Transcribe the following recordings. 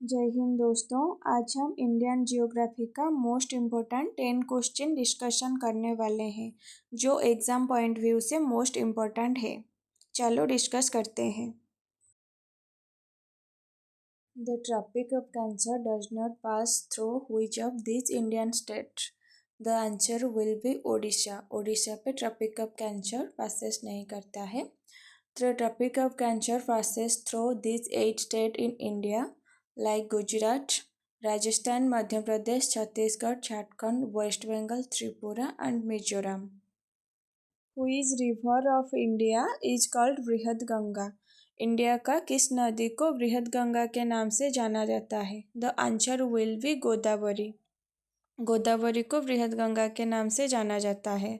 जय हिंद दोस्तों। आज हम इंडियन जियोग्राफी का मोस्ट इम्पोर्टेंट 10 क्वेश्चन डिस्कशन करने वाले हैं जो एग्जाम पॉइंट व्यू से मोस्ट इम्पोर्टेंट है। चलो डिस्कस करते हैं। The tropic of cancer does not pass through which of this Indian state? The answer will be Odisha. Odisha पे ट्रॉपिक ऑफ कैंसर पासेस नहीं करता है। The tropic of cancer passes through this 8 state in India like Gujarat, Rajasthan, Madhya Pradesh, Chhattisgarh, Jharkhand, West Bengal, Tripura and Mizoram. Which river of India is called बृहद Ganga? India का किस नदी को बृहद गंगा के नाम से जाना जाता है? The answer will be Godavari. Godavari को बृहद गंगा के नाम से जाना जाता है।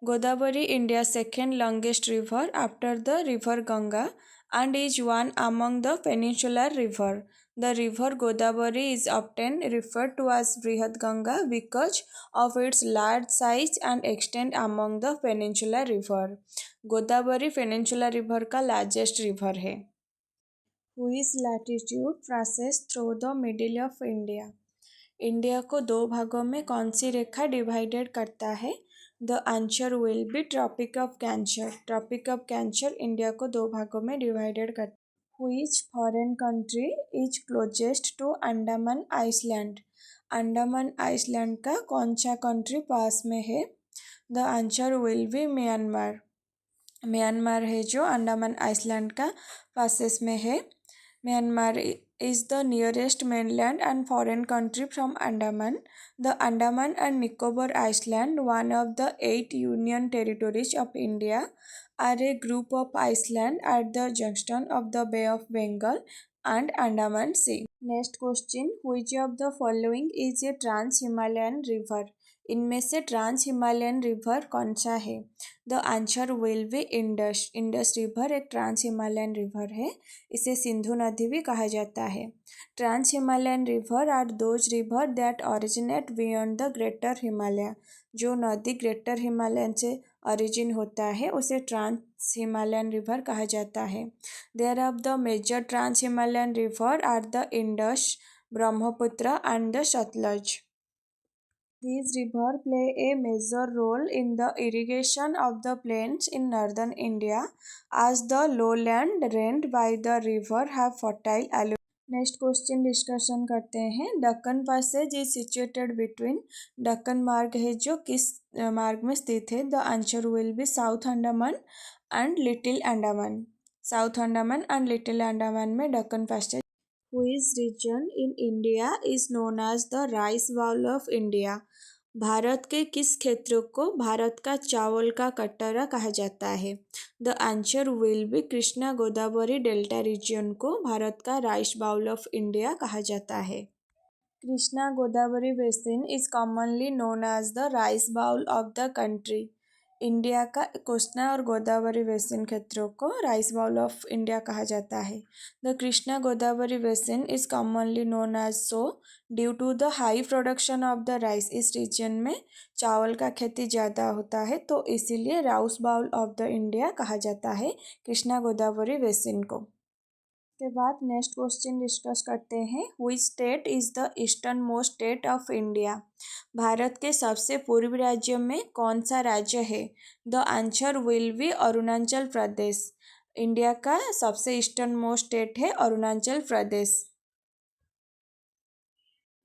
Godavari India second longest river after the river Ganga and is one among the peninsular river. The river Godavari is often referred to as Brihad Ganga because of its large size and extent among the peninsular river. Godavari peninsula river का largest river है। Which latitude passes through the middle of India? India को दो भागों में कौन सी रेखा divided करता है? The answer will be tropic of cancer. Tropic of cancer India को दो भागों में डिवाइडेड करता है। Which foreign country is closest to Andaman island? Andaman island का कौन सा कंट्री पास में है? The answer will be Myanmar. Myanmar है जो अंडमान आइसलैंड का पासेस में है। Myanmar is the nearest mainland and foreign country from Andaman. The Andaman and Nicobar Island, one of the 8 union territories of India, are a group of islands at the junction of the Bay of Bengal and Andaman Sea. Next question, which of the following is a trans-Himalayan river? इनमें से trans Himalayan river कौन सा है? The answer will be Indus. Indus river एक trans Himalayan river है। इसे सिंधु नदी भी कहा जाता है। Trans Himalayan river are those river that originate beyond the greater Himalaya. जो नदी ग्रेटर हिमालयन से ओरिजिन होता है उसे ट्रांस हिमालयन रिवर कहा जाता है। There of the major trans Himalayan river are the Indus, Brahmaputra and the Sutlej. These rivers play a major role in the irrigation of the plains in northern India as the lowland drained by the river have fertile alluvium. Next question discussion करते हैं। Duncan passage is situated between. Duncan मार्ग है जो किस मार्ग में स्थित है? The answer will be South Andaman and Little Andaman. South Andaman and Little Andaman में Duncan passage. Which region in India is known as the rice bowl of India? Bharat के किस क्षेत्र को भारत का चावल का कटोरा कहा जाता है? The answer will be Krishna Godavari delta region को भारत का राइस बाउल ऑफ इंडिया कहा जाता है। Krishna Godavari basin is commonly known as the rice bowl of the country. India का कृष्णा और गोदावरी बेसिन क्षेत्रों को राइस बाउल ऑफ इंडिया कहा जाता है। The Krishna Godavari basin is commonly known as so due to the high production of the rice. इस region में चावल का खेती ज़्यादा होता है तो इसीलिए rice bowl of the India कहा जाता है कृष्णा गोदावरी बेसिन को। के बाद नेक्स्ट क्वेश्चन डिस्कस करते हैं। Which state is the eastern most state of India? भारत के सबसे पूर्वी राज्य में कौन सा राज्य है? The answer will be Arunachal Pradesh. India का सबसे ईस्टर्न मोस्ट स्टेट है Arunachal Pradesh.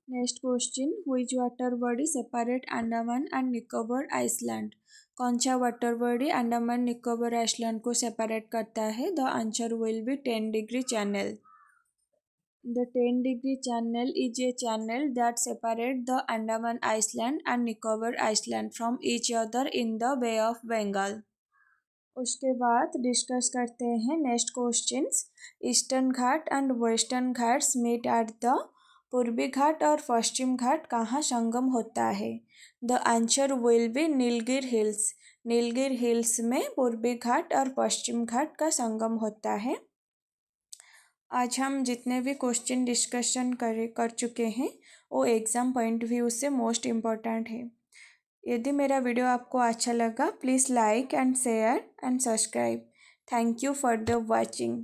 Next question, which water body separate Andaman and Nicobar island? कौन सा water body Andaman Nicobar island को सेपरेट करता है? The answer will be 10 degree channel. The 10 degree channel is a channel that separates the Andaman Island and Nicobar Island from each other in the Bay of Bengal. उसके बाद discuss करते हैं next questions. Eastern ghat and western Ghats meet at the. पूर्वी घाट और पश्चिम घाट कहाँ संगम होता है? द आंसर विल बी नीलगिरी हिल्स। नीलगिरी हिल्स में पूर्वी घाट और पश्चिम घाट का संगम होता है। आज हम जितने भी क्वेश्चन डिस्कशन कर चुके हैं वो एग्ज़ाम पॉइंट व्यू से मोस्ट इम्पॉर्टेंट है। यदि मेरा वीडियो आपको अच्छा लगा please like and share and subscribe. Thank you for the watching.